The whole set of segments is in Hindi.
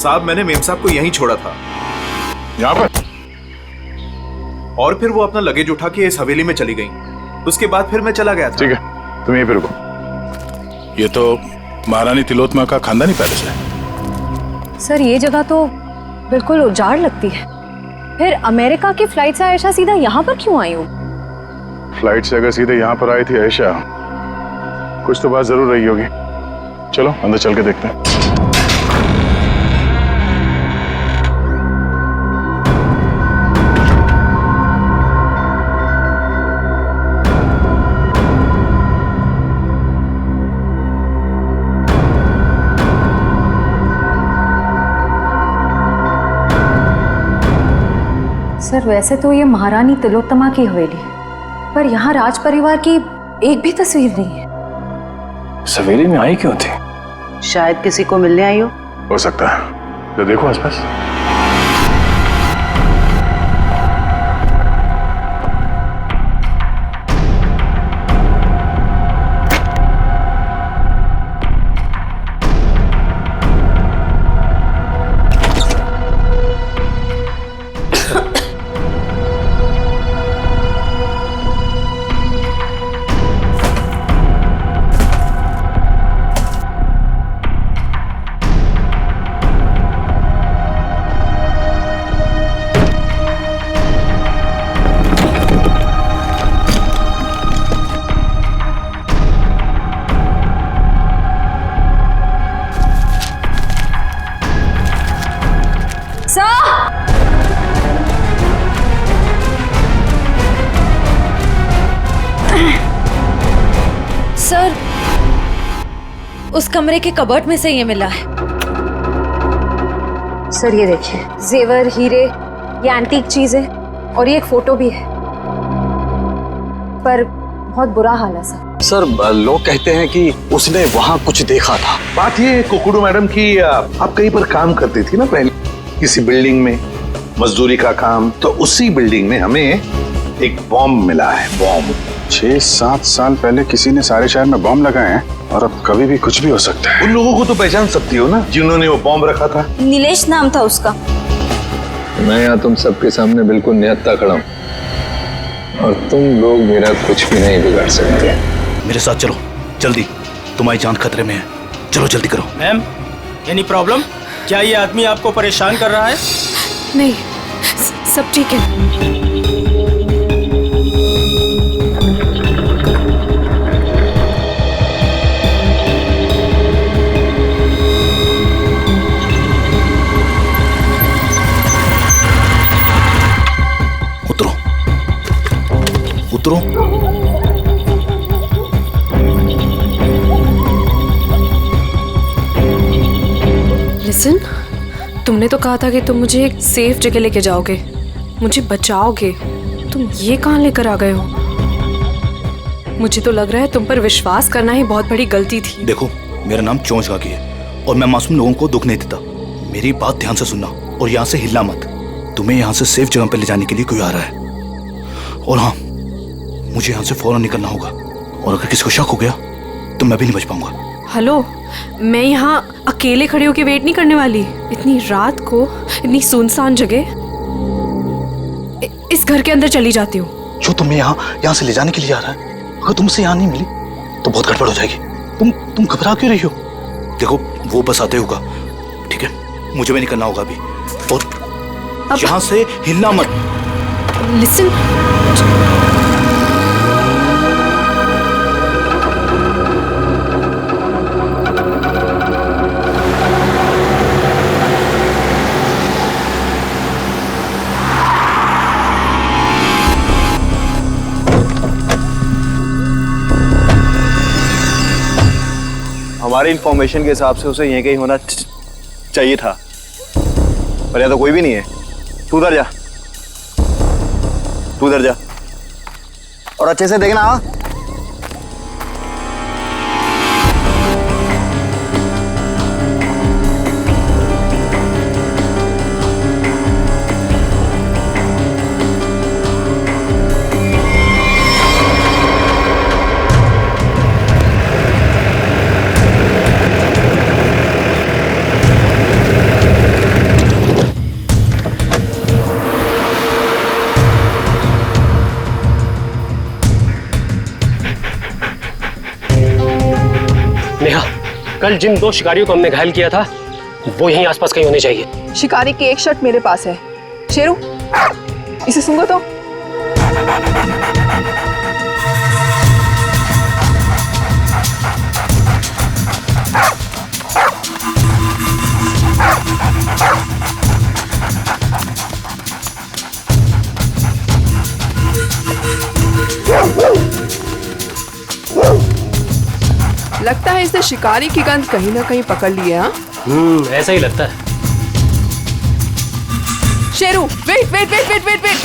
साहब मैंने मेम साहब को यहीं छोड़ा था। यहाँ पर? और फिर वो अपना लगेज उठा के इस हवेली में चली गई। उसके बाद फिर मैं चला गया था। ठीक है, तुम यहीं पे रुको। ये तो महारानी तिलोत्तमा का खानदानी पैलेस है। सर ये जगह तो बिल्कुल उजाड़ लगती है। फिर अमेरिका की फ्लाइट से आयशा सीधा यहाँ पर क्यों आई हो? फ्लाइट से अगर सीधे यहाँ पर आई थी आयशा, कुछ तो बात जरूर रही होगी। चलो अंदर चल के देखते हैं। सर वैसे तो ये महारानी तिलोत्तमा की हवेली है, पर यहाँ राज परिवार की एक भी तस्वीर नहीं है। हवेली में आई क्यों थी? शायद किसी को मिलने आई हो सकता है। तो देखो आसपास। सर उस कमरे के कबर्ड में से ये मिला है। सर ये देखिए, जेवर, हीरे, ये एंटीक चीजें और ये एक फोटो भी है, पर बहुत बुरा हाल है सर। सर लोग कहते हैं कि उसने वहाँ कुछ देखा था। बात ये है कुकड़ू मैडम की, आप कहीं पर काम करती थी ना पहले, किसी बिल्डिंग में मजदूरी का काम, तो उसी बिल्डिंग में हमें एक बॉम्ब मिला है। बॉम्ब 6-7 साल पहले किसी ने सारे शहर में बॉम्ब लगाए हैं, और अब कभी भी कुछ भी हो सकता है। उन लोगों को तो पहचान सकती हो ना जिन्होंने वो बॉम्ब रखा था? नीलेश नाम था उसका। मैं यहाँ तुम सबके सामने बिल्कुल निहत्था खड़ा हूँ, और तुम लोग मेरा कुछ भी नहीं बिगाड़ सकते। मेरे साथ चलो जल्दी, तुम्हारी जान खतरे में है। चलो जल्दी करो। Ma'am, any problem? क्या ये आदमी आपको परेशान कर रहा है? नहीं, सब ठीक है। उतरो। लिसन, तुमने तो कहा था कि तुम मुझे एक सेफ जगह लेके जाओगे, मुझे बचाओगे। तुम ये कहाँ लेकर आ गए हो? मुझे तो लग रहा है तुम पर विश्वास करना ही बहुत बड़ी गलती थी। देखो, मेरा नाम चोंच गागी है और मैं मासूम लोगों को दुख नहीं देता। मेरी बात ध्यान से सुनना और यहाँ से हिलना मत। तुम्हें यहाँ से सेफ जगह पर ले जाने के लिए कोई आ रहा है। और हाँ, मुझे यहाँ से फौरन निकलना होगा, और अगर किसी को शक हो गया तो मैं भी नहीं बच पाऊंगा। हेलो, मैं यहाँ अकेले खड़े होकर वेट नहीं करने वाली। इतनी रात को इतनी सुनसान जगह, इस घर के अंदर चली जाती हूँ। जो तुम्हें यहाँ से ले जाने के लिए आ रहा है, अगर तुमसे यहाँ नहीं मिली तो बहुत गड़बड़ हो जाएगी। तुम घबरा क्यों रही हो? देखो, वो बस आते होगा, ठीक है? मुझे भी निकलना होगा अभी, और यहाँ से हिलना मत। लिसन, हमारी इंफॉर्मेशन के हिसाब से उसे यहीं कहीं होना चाहिए था, पर यहाँ तो कोई भी नहीं है। तू उधर जा, तू उधर जा, और अच्छे से देखना। हाँ, कल जिन 2 शिकारियों को हमने घायल किया था वो यहीं आसपास कहीं होने चाहिए। शिकारी की एक शर्ट मेरे पास है। शेरू, इसे सूंघो तो। लगता है इसने शिकारी की गंध कहीं ना कहीं पकड़ ली है। हाँ, ऐसा ही लगता है। Sheru, wait wait wait wait wait wait.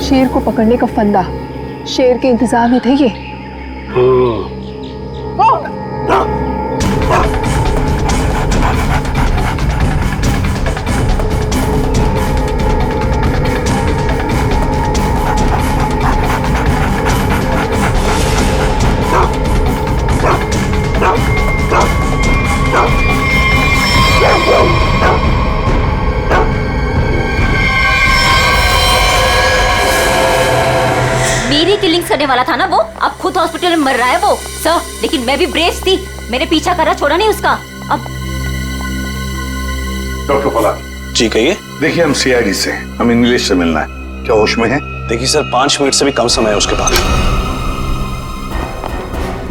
शेर को पकड़ने का फंदा, शेर के इंतजार में थे ये। मेरी किलिंग्स करने वाला था ना वो, अब खुद हॉस्पिटल में मर रहा है वो। सर, लेकिन मैं भी ब्रेव थी, मैंने पीछा करा, छोड़ा नहीं उसका। अब डॉक्टर फलान जी कहिए। देखिए, हम सीआईडी से, हमें नीलेश से मिलना है। क्या होश में है? देखिए सर, 5 मिनट से भी कम समय है उसके पास।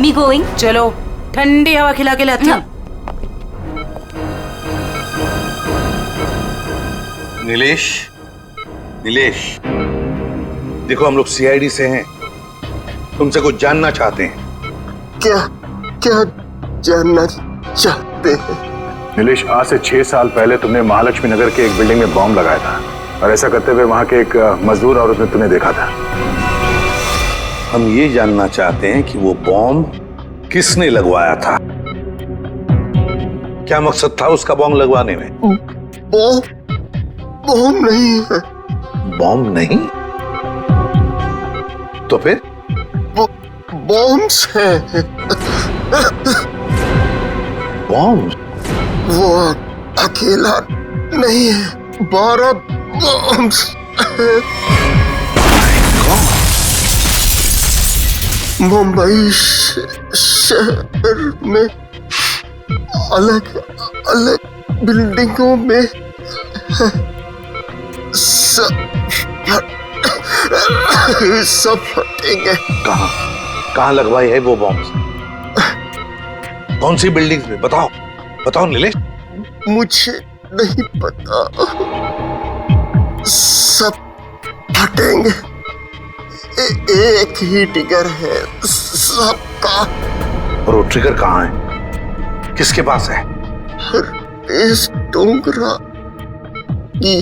Me going. चलो, ठंडी हवा खिला के लाती हूँ। नीलेश, नीलेश, देखो हम लोग सीआईडी से हैं, तुमसे कुछ जानना चाहते हैं। क्या क्या जानना चाहते हैं? नीलेश, आज से 6 साल पहले तुमने महालक्ष्मी नगर के एक बिल्डिंग में बॉम्ब लगाया था और ऐसा करते हुए वहां के एक मजदूर औरत ने तुम्हें देखा था। हम ये जानना चाहते हैं कि वो बॉम्ब किसने लगवाया था, क्या मकसद था उसका बॉम्ब लगवाने में? बॉम्ब नहीं है। बॉम्ब नहीं तो फिर? बॉम्ब्स हैं। बॉम्ब? वो अकेला नहीं है, 12 बॉम्ब्स हैं। मुंबई शहर में अलग अलग बिल्डिंगों में सब फटेंगे। कहाँ लगवाई है वो बॉम्ब? कौन सी बिल्डिंग में? बताओ बताओ नीलेश। मुझे नहीं पता, सब फटेंगे। एक ही ट्रिगर है सबका। और वो ट्रिगर कहाँ है, किसके पास है? इस डोंगरा की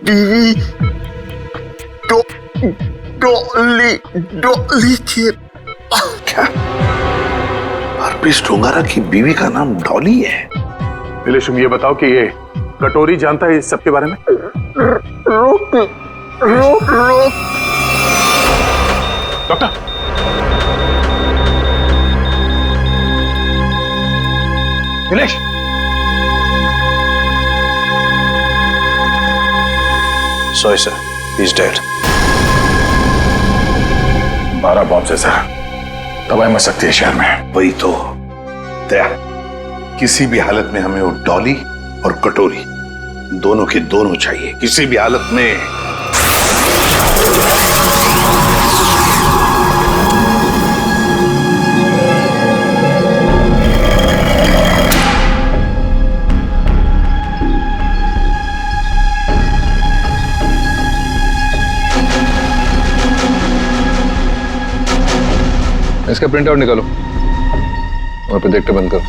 बीवी डॉली के। क्या हरप्रीत डोंगरा की बीवी का नाम डॉली है? नीलेश, तुम ये बताओ कि ये कटोरी जानता है इस सब के बारे में? रोक रोक रोक। Doctor, Nilesh, sorry sir, he is dead. 12 bomb से सर, तबाही मच सकती है शहर में। वही तो दया, किसी भी हालत में हमें वो डॉली और कटोरी दोनों के दोनों चाहिए, किसी भी हालत में। इसका प्रिंट आउट निकालो और प्रोजेक्टर बंद करो।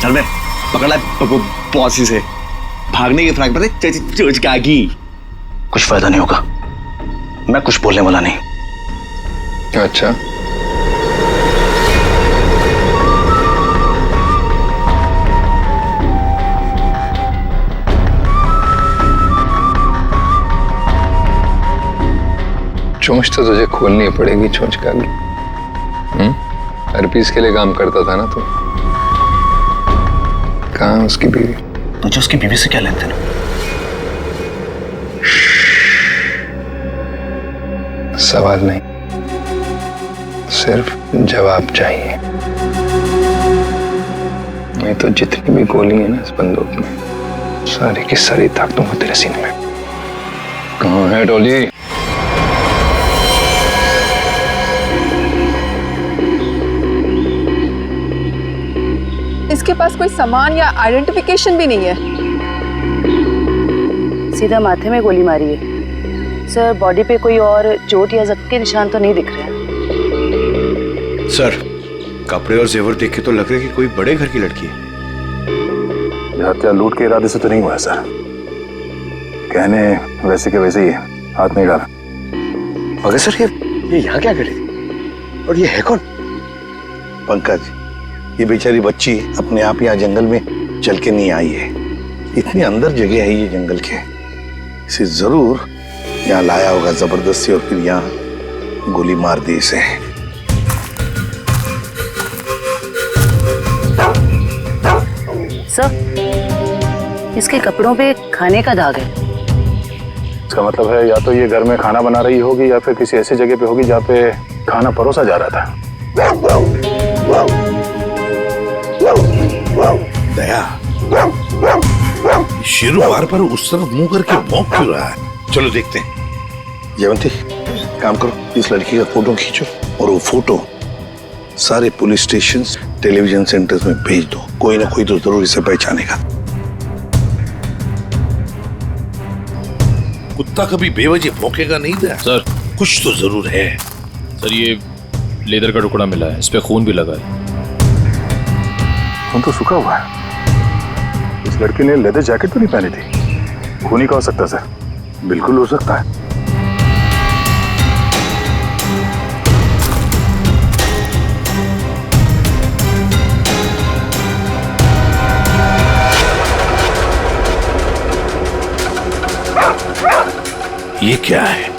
चल बे, पकड़ा पॉसी से भागने की फ्रैक पर चोच कागी। कुछ फायदा नहीं होगा, मैं कुछ बोलने वाला नहीं। अच्छा, चोंच तो तुझे खोलनी पड़ेगी, चोंच का भी। अर्पीस के लिए काम करता था ना तू? कहाँ है उसकी बीवी? तुझे उसकी बीवी से क्या लेन देन? सवाल नहीं, सिर्फ जवाब चाहिए। नहीं तो जितनी भी गोली है ना इस बंदूक में, सारी की सारी दाग दूंगा तेरे सीने में। कहाँ है डोली? इसके पास कोई सामान या आइडेंटिफिकेशन भी नहीं है। सीधा माथे में गोली मारी है सर। बॉडी पे कोई और चोट या जख्म के निशान तो नहीं दिख रहे हैं। सर, कपड़े और जेवर देख के तो लग रहा है कि कोई बड़े घर की लड़की है। यह हत्या लूट के इरादे से तो नहीं हुआ है सर। कहने वैसे के वैसे ही है, हाथ नहीं डाला। मगर सर ये यहाँ क्या करे? और ये है कौन? पंकज, ये बेचारी बच्ची अपने आप यहाँ जंगल में चल के नहीं आई है। इतनी अंदर जगह है ये जंगल के, इसे जरूर यहाँ लाया होगा जबरदस्ती और फिर यहाँ गोली मार दी इसे। सर, इसके कपड़ों पे खाने का दाग है। इसका मतलब है या तो ये घर में खाना बना रही होगी या फिर किसी ऐसी जगह पे होगी जहाँ पे खाना परोसा जा रहा था। दया, शेरू बार बार उस तरफ मुंह करके भौंक क्यों रहा है? चलो देखते हैं। जयवंती, काम करो, इस लड़की का फोटो खींचो और वो फोटो सारे पुलिस स्टेशन, टेलीविजन सेंटर्स में भेज दो। कोई ना कोई तो जरूर इसे पहचानेगा। कुत्ता कभी बेवजह भौंकेगा नहीं दया। सर, कुछ तो जरूर है। सर, ये लेदर का टुकड़ा मिला है, इस पे खून भी लगा है। खून तो सूखा हुआ है। इस लड़की ने लेदर जैकेट तो नहीं पहनी थी। खून ही का हो सकता सर? बिल्कुल हो सकता है। ये क्या है?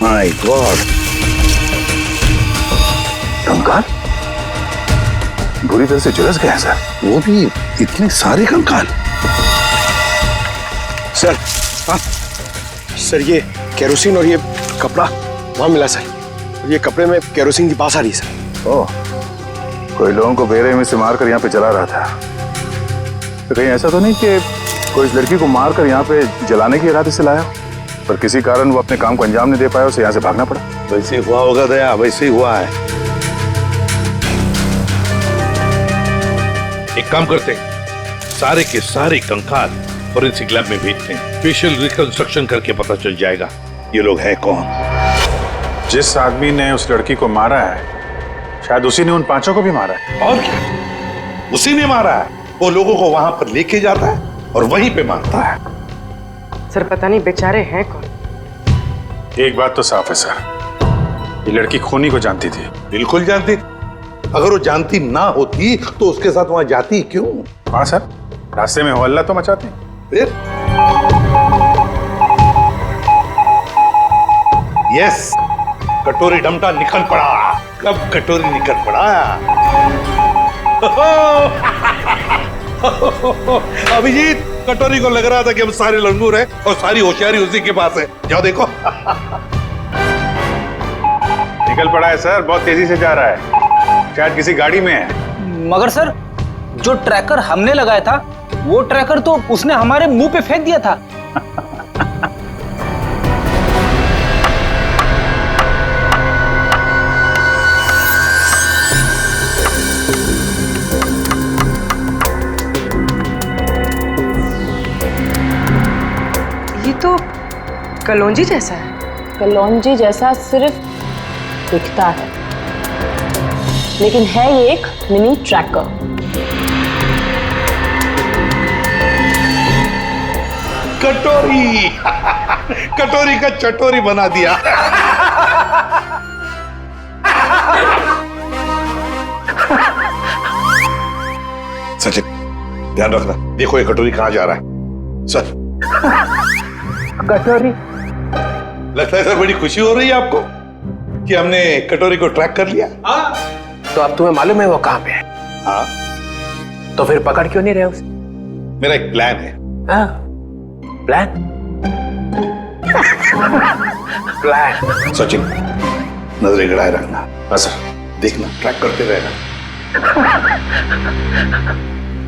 माय गॉड, कंकाल बुरी तरह से झुलस गए हैं सर। वो भी इतने सारे कंकाल। सर, हाँ सर, ये केरोसिन और ये कपड़ा वहां मिला सर। ये कपड़े में केरोसिन की बास आ रही है सर। ओह, कोई लोगों को बेरहमी में से मारकर यहाँ पे जला रहा था। तो कहीं ऐसा तो नहीं कि कोई इस लड़की को मारकर यहाँ पे जलाने के इरादे से लाया, पर किसी कारण वो अपने काम को अंजाम नहीं दे पाया, उसे यहाँ से भागना पड़ा? वैसे ही हुआ होगा दया, वैसे ही हुआ है। एक काम करते हैं, सारे के सारे कंकाल फोरेंसिक लैब में भेजते हैं। फेशियल रिकंस्ट्रक्शन करके पता चल जाएगा ये लोग है कौन। जिस आदमी ने उस लड़की को मारा है, शायद उसी ने उन पांचों को भी मारा है। और क्या, उसी ने मारा है। वो लोगों को वहां पर लेके जाता है और वहीं पे मारता है। सर, पता नहीं बेचारे हैं कौन। एक बात तो साफ है सर, ये लड़की खूनी को जानती थी। बिल्कुल जानती। अगर वो जानती ना होती तो उसके साथ वहां जाती क्यों? हाँ सर, रास्ते में हल्ला तो मचाती। फिर यस, कटोरी डमटा निकल पड़ा। कब कटोरी निकल पड़ा? अभिजीत, कटोरी को लग रहा था कि हम सारे लंगूर हैं और सारी होशियारी उसी के पास है। जाओ देखो। निकल पड़ा है सर, बहुत तेजी से जा रहा है, शायद किसी गाड़ी में है। मगर सर, जो ट्रैकर हमने लगाया था वो ट्रैकर तो उसने हमारे मुंह पे फेंक दिया था। ये तो कलौंजी जैसा है। कलौंजी जैसा सिर्फ दिखता है, लेकिन है ये एक मिनी ट्रैकर। कटोरी कटोरी का चटोरी बना दिया। ध्यान रखना, देखो ये कटोरी कहाँ जा रहा है। सर कटोरी? लगता है सर बड़ी खुशी हो रही है आपको कि हमने कटोरी को ट्रैक कर लिया। हाँ। तो अब तुम्हें मालूम है वो कहाँ पे है? हाँ। तो फिर पकड़ क्यों नहीं रहे उसे? मेरा एक प्लान है। हाँ, प्लान? प्लान? सचिन, नजरें गड़ाए रखना। हाँ सर, देखना, ट्रैक करते रहना।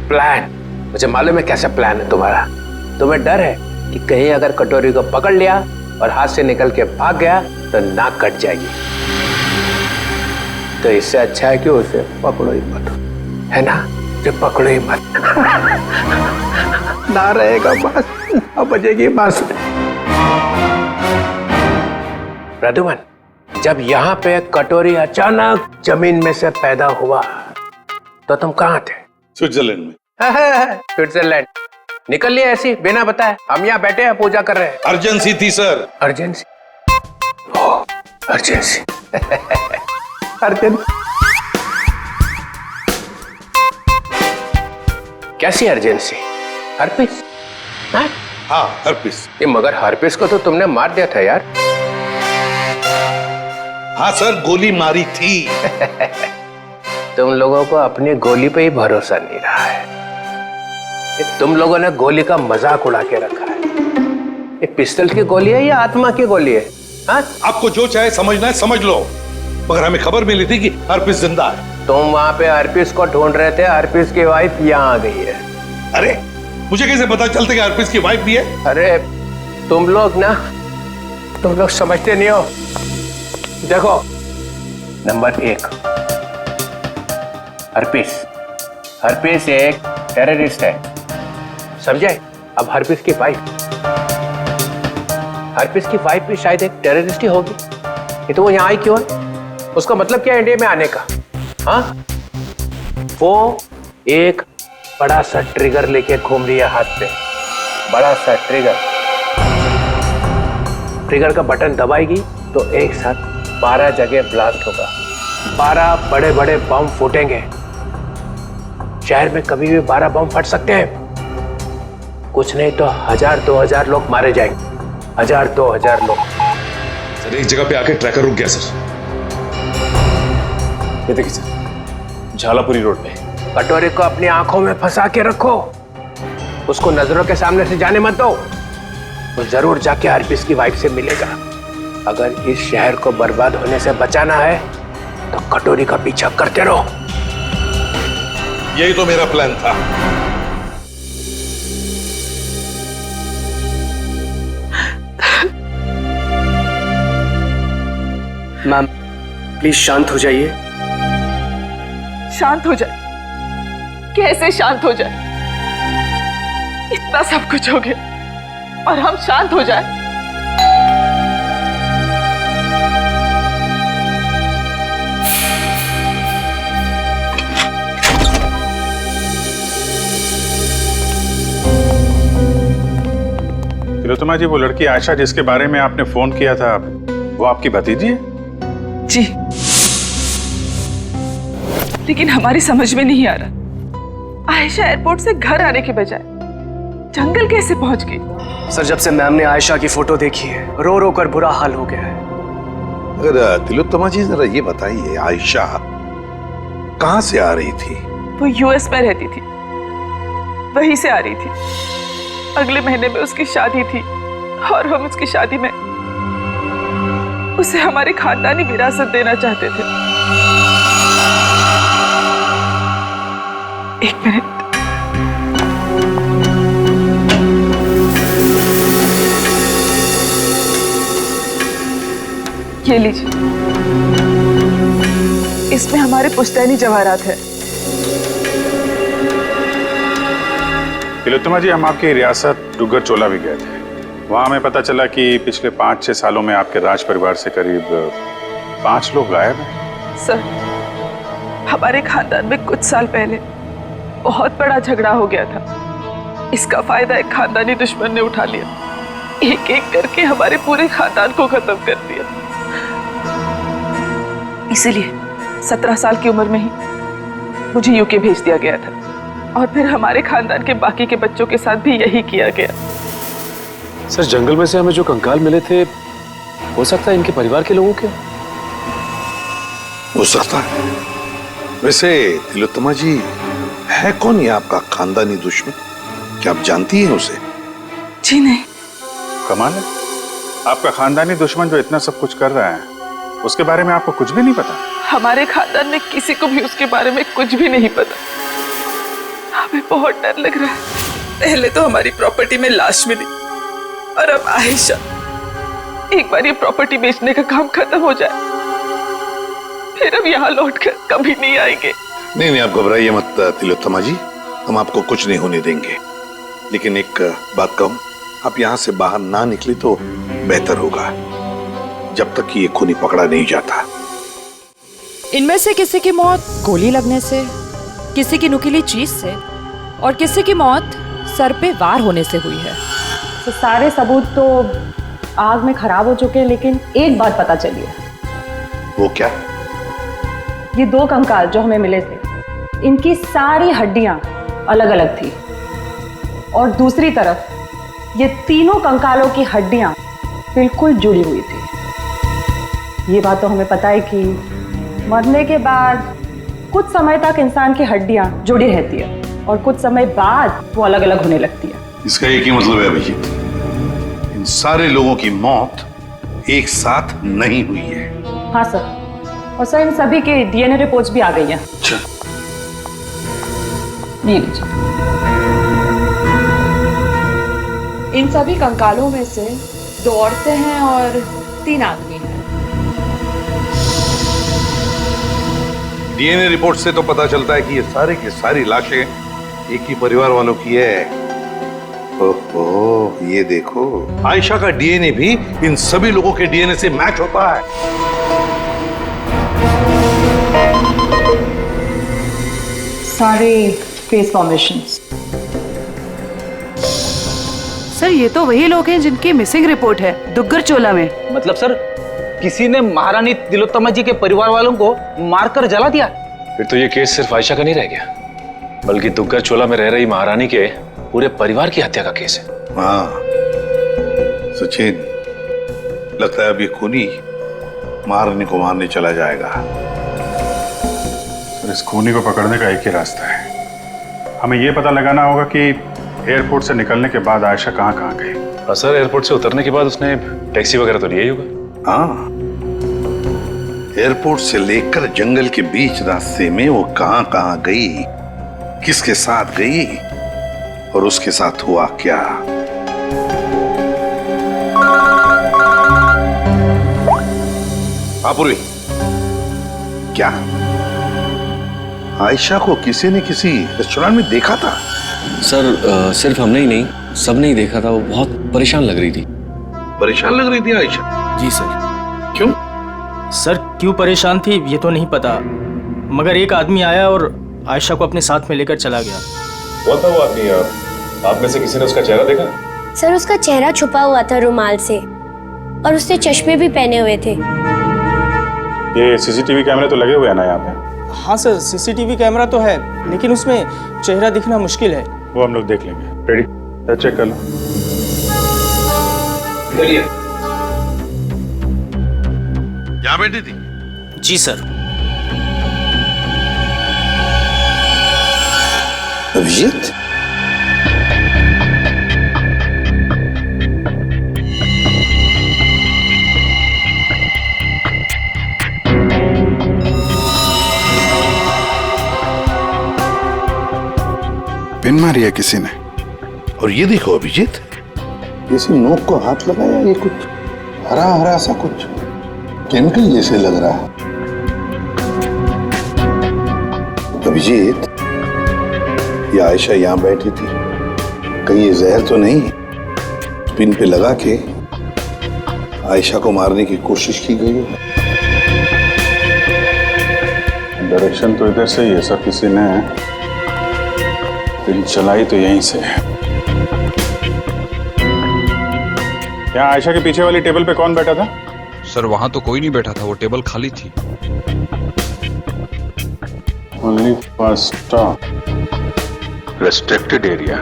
प्लान? मुझे मालूम है कैसा प्लान है तुम्हारा। तुम्हें डर है कि कहीं अगर कटोरी को पकड़ लिया और हाथ से निकल के भाग गया तो नाक कट जाएगी। तो इससे अच्छा है कि उसे पकड़ो ही मत, है ना? जो पकड़ो ही मत। ना रहेगा बस, ना बजेगी बस। प्रद्युमन, जब यहाँ पे कटोरी अचानक जमीन में से पैदा हुआ तो तुम कहाँ थे? स्विट्जरलैंड में। स्विट्जरलैंड? निकल लिए ऐसी बिना बताए? हम यहाँ बैठे हैं, पूजा कर रहे हैं। अर्जेंसी थी सर। अर्जेंसी? अर्जेंसी। अर्जेंसी? कैसी अर्जेंसी? हर्पिस? हाँ, हर्पिस। ये मगर हर्पिस को तो तुमने मार दिया था यार। हाँ सर, गोली मारी थी। तुम लोगों को अपनी गोली पे ही भरोसा नहीं रहा है। तुम लोगों ने गोली का मजाक उड़ा के रखा है। ये पिस्टल की गोली है या आत्मा की गोली है? हाँ? आपको जो चाहे समझना है समझ लो, मगर हमें खबर मिली थी कि हर्पिस जिंदा है। तुम वहां पे हर्पिस को ढूंढ रहे थे, हर्पिस की वाइफ यहाँ आ गई है। अरे मुझे कैसे पता चलता कि हर्पिस की वाइफ भी है? अरे तुम लोग समझते नहीं हो। देखो, नंबर 1, हर्पिस एक टेररिस्ट है, समझे? अब हर्पिस की वाइफ भी शायद एक टेररिस्ट ही होगी। ये तो वो यहाँ आई क्यों है? उसका मतलब क्या है इंडिया में आने का? हाँ, वो एक बड़ा सा ट्रिगर लेके घूम रही है हाथ पे। बड़ा सा ट्रिगर का बटन दबाएगी तो एक साथ 12 जगह ब्लास्ट होगा। 12 बड़े बड़े बम फूटेंगे। शहर में कभी भी 12 बम फट सकते हैं। कुछ नहीं तो 1000-2000 लोग मारे जाएंगे। 1000-2000 लोग। सर एक जगह पे आके ट्रैकर रुक गया सर। ये देखिए सर, झालापुरी रोड पे। कटोरे को अपनी आंखों में फंसा के रखो, उसको नजरों के सामने से जाने मत दो। वो जरूर जाके हर्पिस की वाइफ से मिलेगा। अगर इस शहर को बर्बाद होने से बचाना है तो कटोरी का पीछा करते रहो। यही तो मेरा प्लान था। मैम प्लीज शांत हो जाइए। शांत हो जाए? कैसे शांत हो जाए? इतना सब कुछ हो गया और हम शांत हो जाए? तिलोत्तमा जी, वो लड़की आयशा जिसके बारे में आपने फोन किया था, वो आपकी भतीजी है? जी, लेकिन हमारी समझ में नहीं आ रहा, आयशा एयरपोर्ट से घर आने के बजाय जंगल कैसे पहुंच गई? सर जब से मैम ने आयशा की फोटो देखी है, रो रो कर बुरा हाल हो गया है। अगर तिलोत्तमा जी जरा ये बताइए, आयशा कहाँ से आ रही थी? वो यूएस में रहती थी, वहीं से आ रही थी। अगले महीने में उसकी शादी थी और हम उसकी शादी में उसे हमारी खानदानी विरासत देना चाहते थे। एक मिनट, ये लीजिए, इसमें हमारे पुश्तैनी जवाहरात है। तिलोत्तमा जी, हम आपकी रियासत डुग्गर चोला भी गए थे। वहाँ हमें पता चला कि पिछले 5-6 सालों में आपके राज परिवार से करीब 5 लोग गायब हैं। सर, हमारे खानदान में कुछ साल पहले बहुत बड़ा झगड़ा हो गया था। इसका फायदा एक खानदानी दुश्मन ने उठा लिया। एक एक करके हमारे पूरे खानदान को खत्म कर दिया। इसीलिए 17 साल की उम्र में ही मुझे यूके भेज दिया गया था। और फिर हमारे खानदान के बाकी के बच्चों के साथ भी यही किया गया। सर जंगल में से हमें जो कंकाल मिले थे, हो सकता है इनके परिवार के लोगों के? हो सकता है। वैसे तिलोत्तमा जी, है कौन ये आपका खानदानी दुश्मन? क्या आप जानती हैं उसे? जी नहीं। कमाल है, आपका खानदानी दुश्मन जो इतना सब कुछ कर रहा है, उसके बारे में आपको कुछ भी नहीं पता? हमारे खानदान में किसी को भी उसके बारे में कुछ भी नहीं पता। हमें बहुत डर लग रहा है। पहले तो हमारी प्रॉपर्टी में लाश मिली और अब आयशा। एक बार ये प्रॉपर्टी बेचने का काम खत्म हो जाए, फिर अब यहाँ लौटकर कभी नहीं आएंगे। नहीं, आप घबराइए मत तिलोत्तमा जी, हम आपको कुछ नहीं होने देंगे। लेकिन एक बात कहूं, आप यहाँ से बाहर ना निकले तो बेहतर होगा, जब तक कि ये खूनी पकड़ा नहीं जाता। इनमें से किसी की मौत गोली लगने से, किसी की नुकीली चीज से और किसी की मौत सर पे वार होने से हुई है। तो सारे सबूत तो आग में खराब हो चुके हैं, लेकिन एक बात पता चली है। वो क्या? ये 2 कंकाल जो हमें मिले थे, इनकी सारी हड्डियां अलग अलग थी और दूसरी तरफ ये तीनों कंकालों की हड्डियां बिल्कुल जुड़ी हुई थी। ये बात तो हमें पता है कि मरने के बाद कुछ समय तक इंसान की हड्डियां जुड़ी रहती है और कुछ समय बाद वो अलग अलग होने लगती है। इसका एक ही मतलब है अभिजीत, इन सारे लोगों की मौत एक साथ नहीं हुई है। हाँ सर, और सर इन सभी के डीएनए रिपोर्ट्स भी आ गई हैं। अच्छा, ये लीजिए। इन सभी कंकालों में से 2 औरतें हैं और 3 आदमी हैं। डीएनए रिपोर्ट से तो पता चलता है कि ये सारे की सारी लाशें एक ही परिवार वालों की है। ओहो, ये देखो, आयशा का डीएनए भी इन सभी लोगों के डीएनए से मैच होता है। सारे फेस फॉर्मेशंस। सर ये तो वही लोग हैं जिनकी मिसिंग रिपोर्ट है दुग्गर चोला में। मतलब सर, किसी ने महारानी तिलोत्तमा जी के परिवार वालों को मारकर जला दिया? फिर तो ये केस सिर्फ आयशा का नहीं रह गया, बल्कि दुग्गर चोला में रह रही महारानी के पूरे परिवार की हत्या का केस है। हाँ सचिन, लगता है अब ये खूनी महारानी को मारने चला जाएगा। सर, इस खूनी को पकड़ने का एक ही रास्ता है। हमें ये पता लगाना होगा कि एयरपोर्ट से निकलने के बाद आयशा कहाँ कहाँ गई। हाँ सर, एयरपोर्ट से उतरने के बाद उसने टैक्सी वगैरह तो लिया ही होगा। हाँ, एयरपोर्ट से लेकर जंगल के बीच रास्ते में वो कहाँ कहाँ गई, किसके साथ गई और उसके साथ हुआ क्या। पूर्वी, क्या आयशा को किसी ने किसी रेस्टोरेंट में देखा था? सर सिर्फ हमने ही नहीं, सबने ही देखा था। वो बहुत परेशान लग रही थी। परेशान लग रही थी आयशा? जी सर। क्यों? सर क्यों परेशान थी ये तो नहीं पता, मगर एक आदमी आया और आयशा को अपने साथ में लेकर चला गया। वो था वो आदमी? आप में से किसी ने उसका चेहरा देखा? सर उसका चेहरा छुपा हुआ था रुमाल से और उसने चश्मे भी पहने हुए थे। ये सीसीटीवी कैमरे तो लगे हुए हैं ना यहाँ पे? हाँ सर, सीसीटीवी कैमरा तो है, लेकिन उसमें चेहरा दिखना मुश्किल है। वो हम लोग देख लेंगे। रेडी? चेक कर लो। यहाँ बैठी थी? जी सर। अभिजीत? पिन मारी है किसी ने। और ये देखो अभिजीत, किसी नोक को हाथ लगाया, ये कुछ हरा हरा सा कुछ केमिकल जैसे लग रहा है। अभिजीत, ये आयशा यहाँ बैठी थी, कहीं ये जहर तो नहीं पिन पे लगा के आयशा को मारने की कोशिश की गई है? डायरेक्शन तो इधर से ही है सर, किसी ने पिन चलाई तो यहीं से है। यहाँ आयशा के पीछे वाली टेबल पे कौन बैठा था? सर वहां तो कोई नहीं बैठा था, वो टेबल खाली थी। Only first stop. Restricted area.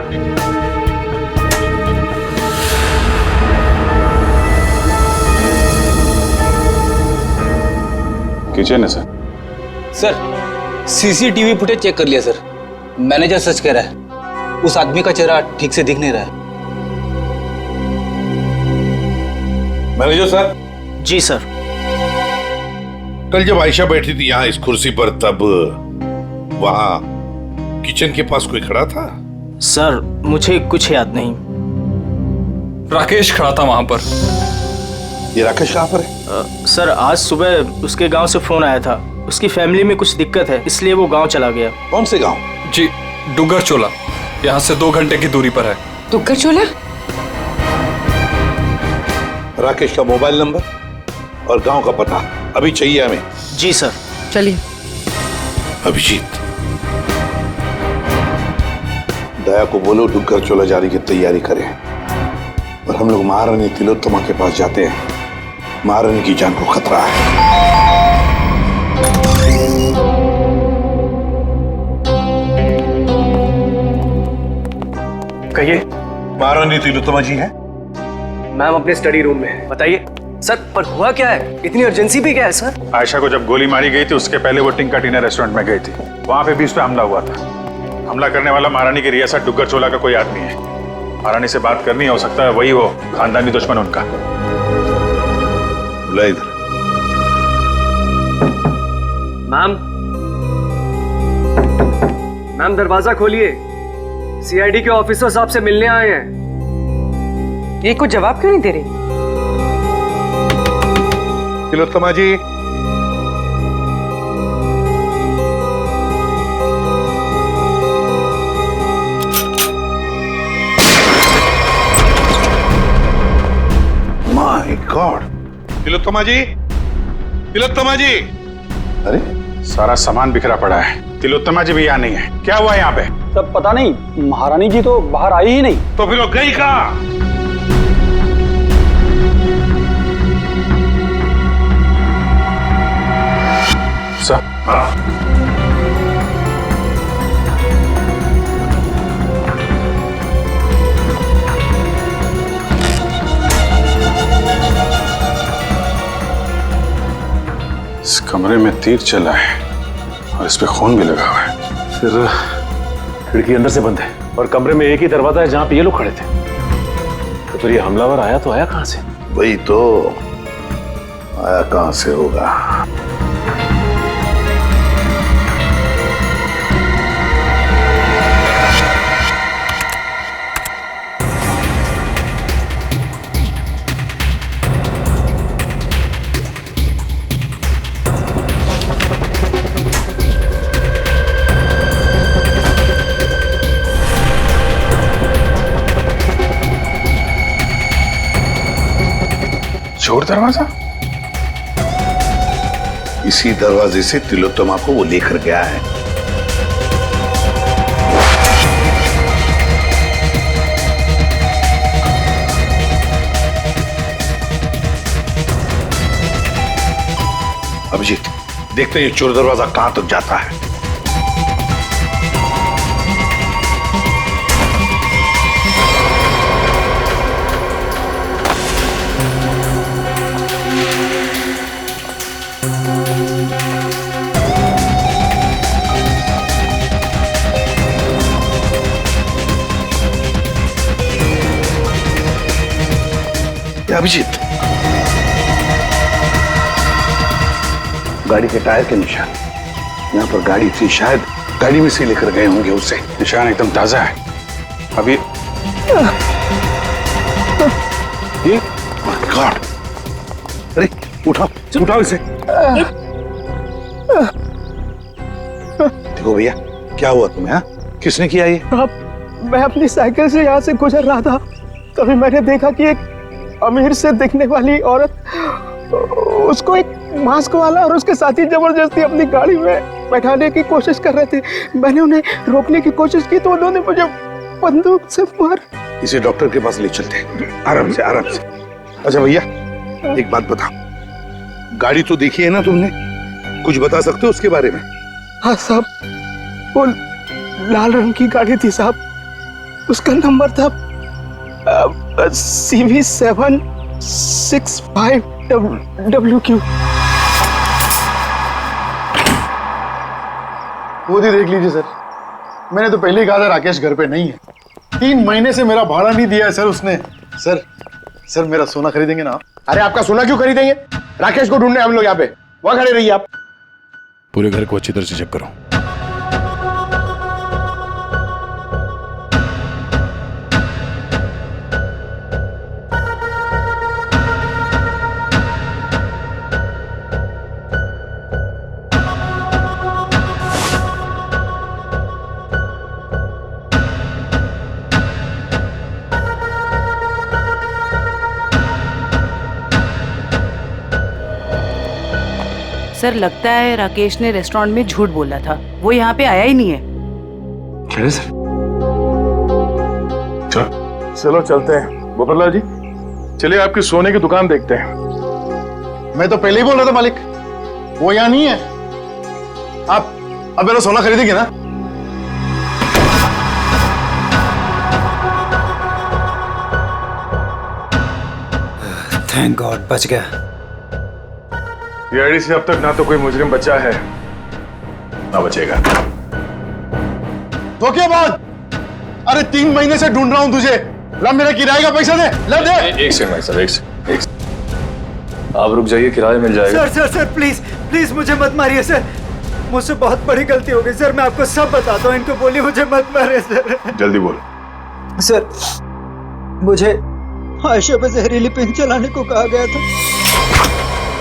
Kitchen है sir. Sir CCTV footage check कर लिया सर। मैनेजर सच कह रहा है, उस आदमी का चेहरा ठीक से दिख नहीं रहा है। Manager sir. जी सर। कल जब आयशा बैठी थी यहाँ इस कुर्सी पर, तब वहां किचन के पास कोई खड़ा था? सर मुझे कुछ याद नहीं। राकेश खड़ा था वहां पर। ये राकेश कहाँ पर है? सर आज सुबह उसके गांव से फोन आया था, उसकी फैमिली में कुछ दिक्कत है, इसलिए वो गांव चला गया। कौन से गांव? जी डुगर चोला, यहाँ से 2 घंटे की दूरी पर है। डुगर चोला? राकेश का मोबाइल नंबर और गांव का पता अभी चाहिए हमें। जी सर। चलिए। अभिजीत, दया को बोलो डुगर चोला जाने की तैयारी करें और हम लोग महारानी तिलोत्तमा के पास जाते हैं। महारानी की जान को खतरा है। कहिए। महारानी तिलोत्तमा जी हैं? मैम अपने स्टडी रूम में है। बताइए सर, पर हुआ क्या है? इतनी अर्जेंसी भी क्या है सर? आयशा को जब गोली मारी गई थी उसके पहले वो टिंका टीना रेस्टोरेंट में गई थी, वहां पे भी उस पे हमला हुआ था। हमला करने वाला महारानी की रियासत डुगर चोला का कोई आदमी है। महारानी से बात करनी हो सकता है वही हो खानदानी दुश्मन उनका। बुला इधर। मैम दरवाजा खोलिए, सीआईडी के ऑफिसर साहब से मिलने आए हैं। ये कुछ जवाब क्यों नहीं दे रही? तिलोत्तमा जी, माय गॉड। तिलोत्तमा जी, तिलोत्तमा जी। अरे सारा सामान बिखरा पड़ा है, तिलोत्तमा जी भी यहाँ नहीं है। क्या हुआ यहाँ पे? तब पता नहीं, महारानी जी तो बाहर आई ही नहीं। तो फिर वो गई कहाँ? सर इस कमरे में तीर चला है और इस पे खून भी लगा हुआ है। फिर खिड़की अंदर से बंद है और कमरे में एक ही दरवाजा है जहां पे ये लोग खड़े थे। तो फिर ये हमलावर आया तो आया कहां से? वही तो, आया कहां से होगा? चोर दरवाजा? इसी दरवाजे से तिलोत्तमा को वो लेकर गया है। अभिजीत, देखते हैं ये चोर दरवाजा कहां तक जाता है। अभिजीत, गाड़ी के टायर के निशान यहाँ पर गाड़ी थी, शायद गाड़ी में से लेकर गए होंगे उसे। निशान एकदम ताजा है। अभी ये गॉड, अरे उठाओ उठाओ इसे। देखो भैया, क्या हुआ तुम्हें? हाँ, किसने किया ये? मैं अपनी साइकिल से यहाँ से गुजर रहा था, तभी मैंने देखा कि एक अमीर से दिखने वाली औरत उसको एक मास्क वाला और उसके साथी जबरदस्ती अपनी गाड़ी में बैठाने की कोशिश कर रहे थे। मैंने उन्हें रोकने की कोशिश की तो उन्होंने मुझे बंदूक से मार। इसे डॉक्टर के पास ले चलते हैं, आराम से आराम से। अच्छा भैया, एक बात बताओ, गाड़ी तो देखी है ना तुमने? कुछ बता सकते हो उसके बारे में? हाँ साहब, वो लाल रंग की गाड़ी थी साहब, उसका नंबर था CV765WQ। खुद ही देख लीजिए सर, मैंने तो पहले ही कहा था राकेश घर पे नहीं है। 3 महीने से मेरा भाड़ा नहीं दिया है सर उसने। सर मेरा सोना खरीदेंगे ना आप? अरे आपका सोना क्यों खरीदेंगे? राकेश को ढूंढने हम लोग यहाँ पे, वहां खड़े रहिए आप। पूरे घर को अच्छी तरह से चेक करो। सर लगता है राकेश ने रेस्टोरेंट में झूठ बोला था, वो यहाँ पे आया ही नहीं है। क्या सर? चलो चलते हैं। गोपाललाल जी चलिए आपकी सोने की दुकान देखते हैं। मैं तो पहले ही बोल रहा था मालिक, वो यहाँ नहीं है। आप अब मेरा सोना खरीदेंगे ना? थैंक गॉड बच गया। ये आईडी से अब तक ना तो कोई मुजरिम बचा है ना बचेगा। तो क्या बात? अरे 3 महीने से ढूंढ रहा हूं तुझे। ला मेरा किराए का पैसा दे, ला दे। एक सेकंड भाई साहब, एक सेकंड। आप रुक जाइए, किराया मिल जाएगा। सर प्लीज मुझे मत मारिए सर, मुझसे बहुत बड़ी गलती हो गई सर, मैं आपको सब बताता हूँ। इनको बोलिए मुझे मत मारिए सर। जल्दी बोल। सर मुझे आयशा पे जहरीली पेन चलाने को कहा गया था,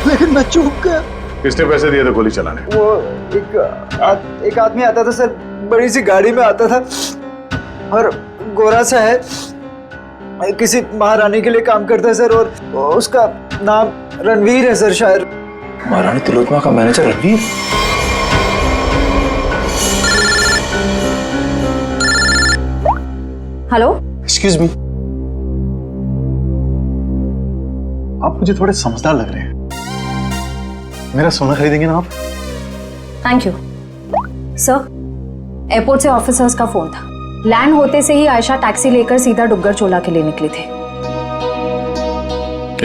लेकिन मैं चूक गया। किसने पैसे दिए थे गोली चलाने? वो एक आदमी आता था सर, बड़ी सी गाड़ी में आता था और गोरा सा है, किसी महारानी के लिए काम करता है सर, और उसका नाम रणवीर है सर शायद। महारानी तिलोत्तमा का manager Ranveer? Hello, excuse me, आप मुझे थोड़े समझदार लग रहे हैं। मेरा सोना खरीदेंगे ना आप? Thank you sir. एयरपोर्ट से ऑफिसर्स का फोन था। लैंड होते से ही आयशा टैक्सी लेकर सीधा डुग्गर चोला के लिए निकली थी।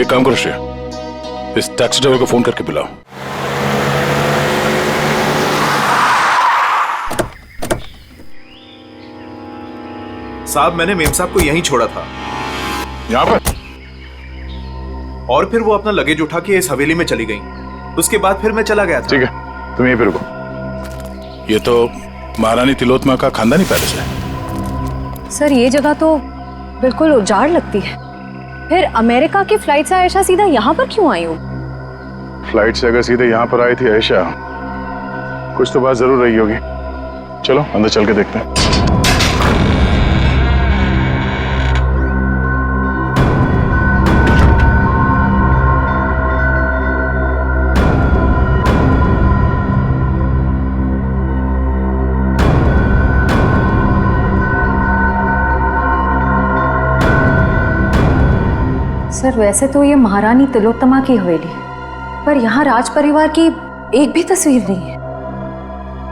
एक काम करो श्रेया, इस टैक्सी ड्राइवर को फोन करके बुलाओ। साहब मैंने मेम साहब को यहीं छोड़ा था। यहाँ पर? और फिर वो अपना लगेज उठा के इस हवेली में चली गई। उसके बाद फिर मैं चला गया था। ठीक है, तुम यहीं पे रुको। ये तो महारानी तिलोत्तमा का खानदानी पैलेस है। सर ये जगह तो बिल्कुल उजाड़ लगती है। फिर अमेरिका की फ्लाइट से आयशा सीधा यहाँ पर क्यों आई हो? फ्लाइट से अगर सीधे यहाँ पर आई थी आयशा, कुछ तो बात जरूर रही होगी। चलो अंदर चल के देखते हैं। सर वैसे तो ये महारानी तिलोत्तमा की हवेली, पर यहाँ राज परिवार की एक भी तस्वीर नहीं है।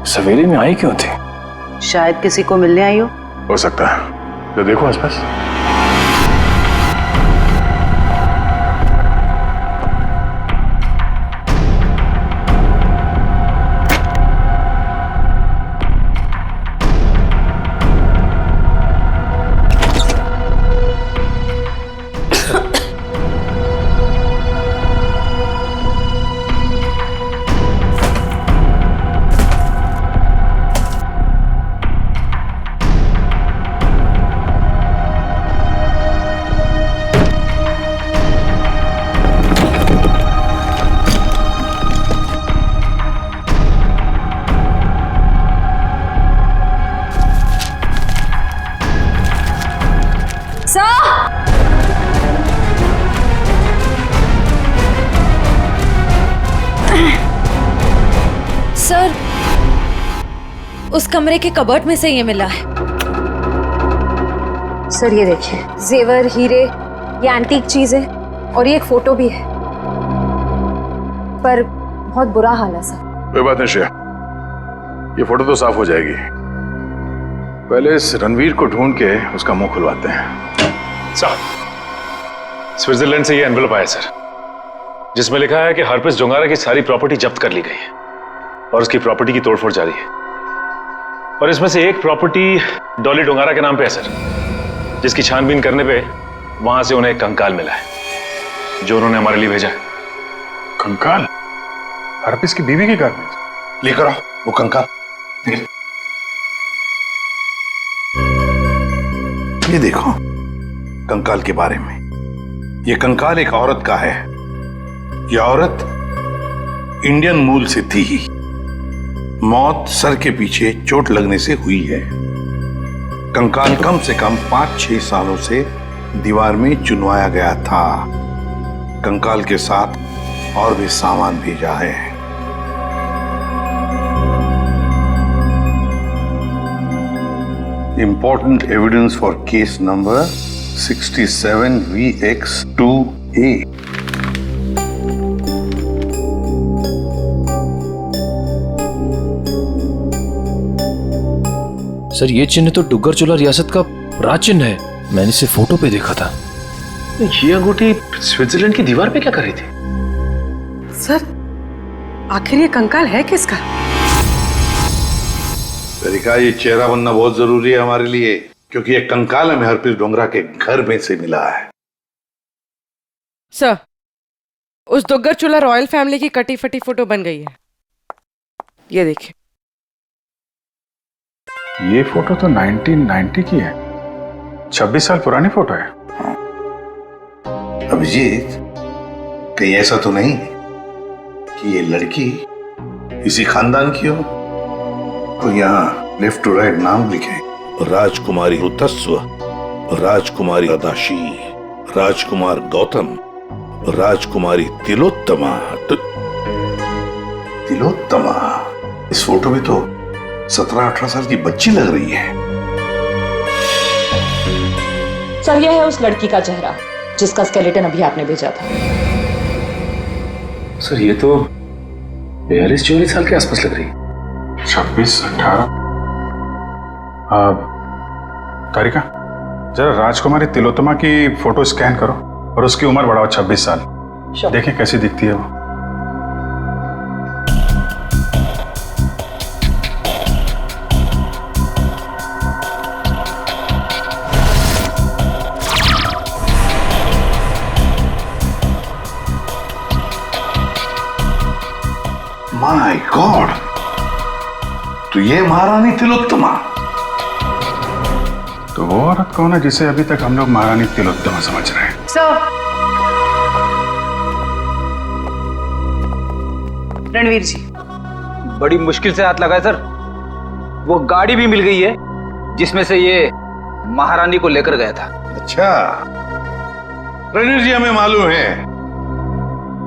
इस हवेली में आई क्यों थी? शायद किसी को मिलने आई हो सकता है। तो देखो आसपास। सर उस कमरे के कबर्ड में से ये मिला है। सर ये देखिए, जेवर, हीरे, ये एंटीक चीज है और ये एक फोटो भी है, पर बहुत बुरा हाल है सर। कोई बात नहीं श्रेया, ये फोटो तो साफ हो जाएगी। पहले इस रणवीर को ढूंढ के उसका मुंह खुलवाते हैं। साहब, स्विट्जरलैंड से ये एनवेलप आया सर, जिसमें लिखा है कि हरप्रीत डोंगारा की सारी प्रॉपर्टी जब्त कर ली गई है और उसकी प्रॉपर्टी की तोड़फोड़ जारी है। और इसमें से एक प्रॉपर्टी डॉली डोंगारा के नाम पे है सर, जिसकी छानबीन करने पे वहां से उन्हें एक कंकाल मिला है जो उन्होंने हमारे लिए भेजा है। कंकाल? हरप्रीत की बीवी के घर में? लेकर आओ वो कंकाल। ये देखो कंकाल के बारे में। ये कंकाल एक औरत का है। ये औरत इंडियन मूल से थी। मौत सर के पीछे चोट लगने से हुई है। कंकाल कम से कम 5-6 सालों से दीवार में चुनवाया गया था। कंकाल के साथ और भी सामान भेजा है। Important evidence for case number 67VX2A. Sir ये चिन्ह तो डुग्गर चोला रियासत का राज चिन्ह है, मैंने इसे फोटो पे देखा था। ये अंगूठी स्विट्जरलैंड की दीवार पे क्या कर रही थी? सर, आखिर ये कंकाल है किसका? तरीका, ये चेहरा बनना बहुत जरूरी है हमारे लिए, क्योंकि ये कंकाल हमें हरप्रीत डोंगरा के घर में से मिला है। सर, उस दुग्गर चोला रॉयल फैमिली की कटी फटी फोटो बन गई है। ये देखिए। ये फोटो तो 1990 की है। 26 साल पुरानी फोटो है। अभिजीत, कहीं ऐसा तो नहीं कि ये लड़की इसी खानदान की हो? तो यहाँ लेफ्ट टू राइट नाम लिखे, राजकुमारी ऋतस्व, राजकुमारी अदाशी, राजकुमार गौतम, राजकुमारी तिलोत्तमा। तिलोत्तमा? इस फोटो में तो 17-18 साल की बच्ची लग रही है। सर, यह है उस लड़की का चेहरा जिसका स्केलेटन अभी आपने भेजा था। सर ये तो 42-44 साल के आसपास लग रही है। 26-18। तारिका, जरा राजकुमारी तिलोत्तमा की फोटो स्कैन करो और उसकी उम्र बढ़ाओ 26 साल। देखें कैसी दिखती है वो। माय गॉड, तो ये महारानी तिलोत्तमा। तो वो औरत कौन है जिसे अभी तक हम लोग महारानी तिलोत्तमा समझ रहे हैं? रणवीर जी, बड़ी मुश्किल से हाथ लगा है सर। वो गाड़ी भी मिल गई है जिसमें से ये महारानी को लेकर गया था। अच्छा, रणवीर जी, हमें मालूम है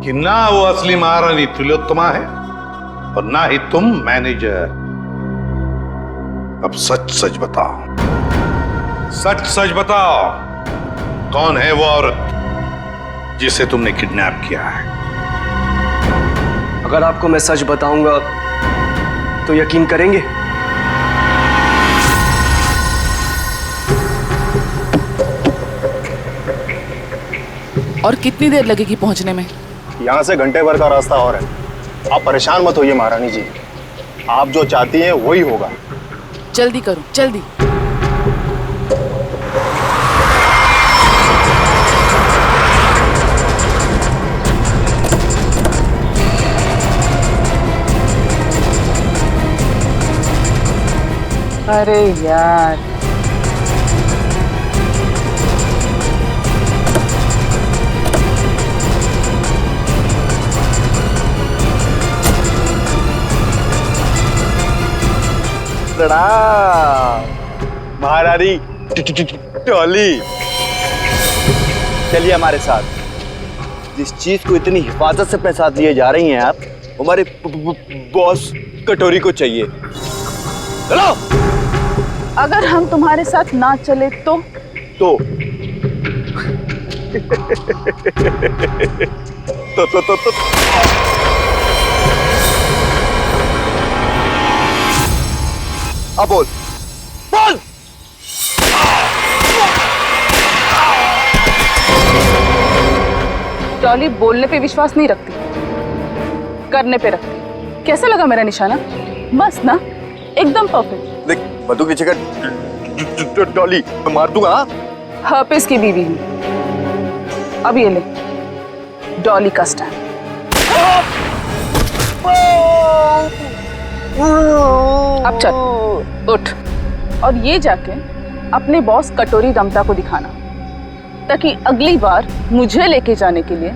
कि ना वो असली महारानी तिलोत्तमा है और ना ही तुम मैनेजर। अब सच सच बताओ, सच सच बताओ, कौन है वो औरत जिसे तुमने किडनैप किया है? अगर आपको मैं सच बताऊंगा तो यकीन करेंगे? और कितनी देर लगेगी पहुंचने में? यहाँ से घंटे भर का रास्ता और है। आप परेशान मत होइए महारानी जी, आप जो चाहती हैं वही होगा। जल्दी करो, जल्दी। अरे यार, प्रणाम महारानी टॉली। चलिए हमारे साथ। जिस चीज को इतनी हिफाजत से अपने साथ लिए जा रही हैं आप, हमारे बॉस कटोरी को चाहिए। चलो। अगर हम तुम्हारे साथ ना चले तो? तो अब बोल बोल। डॉली बोलने पे विश्वास नहीं रखती, करने पे रखती। कैसा लगा मेरा निशाना? मस्त ना, एकदम परफेक्ट। देख मधु की जगह डॉली मार दूंगा। हर्पिस की बीवी हूँ। अब ये ले डॉली का स्टैंड। अब चल उठ और ये जाके अपने बॉस कटोरी रमता को दिखाना, ताकि अगली बार मुझे लेके जाने के लिए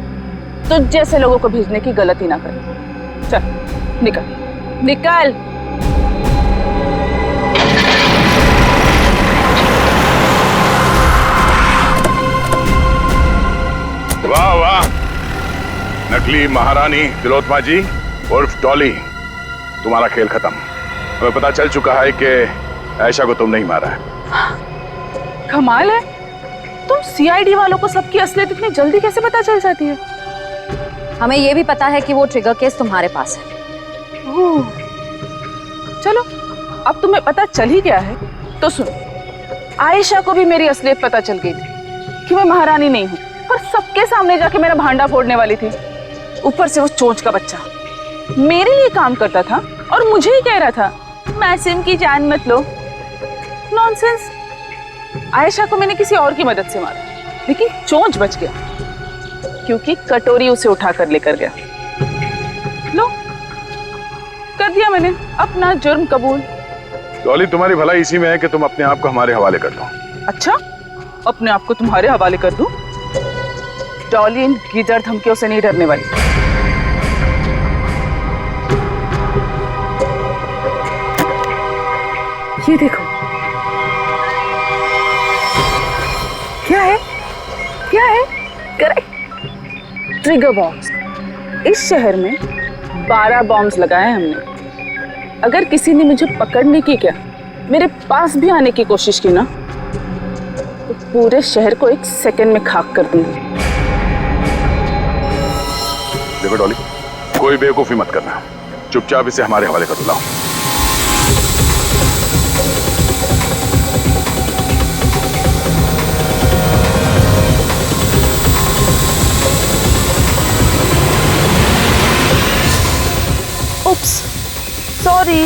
तो जैसे लोगों को भेजने की गलती ना करे। चल निकल निकल। वाह वाह, नकली महारानी तिलोत्तमा जी उर्फ डॉली, तुम्हारा खेल खत्म। हमें पता चल चुका है कि आयशा को तुम नहीं मारा है। कमाल है, तुम सीआईडी वालों को सबकी असलियत इतनी जल्दी कैसे पता चल जाती है? हमें ये भी पता है कि वो ट्रिगर केस तुम्हारे पास है। ओह, चलो अब तुम्हें पता चल ही गया है तो सुनो, आयशा को भी मेरी असलियत पता चल गई थी कि मैं महारानी नहीं हूँ, पर सबके सामने जाके मेरा भांडा फोड़ने वाली थी। ऊपर से वो चोंच का बच्चा मेरे लिए काम करता था और मुझे ही कह रहा था मासूम की जान मत लो। नॉनसेंस। आयशा को मैंने किसी और की मदद से मारा, लेकिन चोंच बच गया क्योंकि कटोरी उसे उठाकर लेकर गया। लो, कर दिया मैंने अपना जुर्म कबूल। डॉली, तुम्हारी भलाई इसी में है कि तुम अपने आप को हमारे हवाले कर दो। अच्छा, अपने आप को तुम्हारे हवाले कर दूं? डॉली इन गीदड़ धमकियों से नहीं डरने वाली। ये देखो, क्या है? क्या है? Correct, trigger bombs. इस शहर में 12 बॉम्ब्स लगाए हमने। अगर किसी ने मुझे पकड़ने की, क्या मेरे पास भी आने की कोशिश की ना, तो पूरे शहर को 1 सेकंड में खाक कर दूंगी। देखो डॉली, कोई बेवकूफी मत करना, चुपचाप इसे हमारे हवाले कर दो। लाओ। Oops, sorry.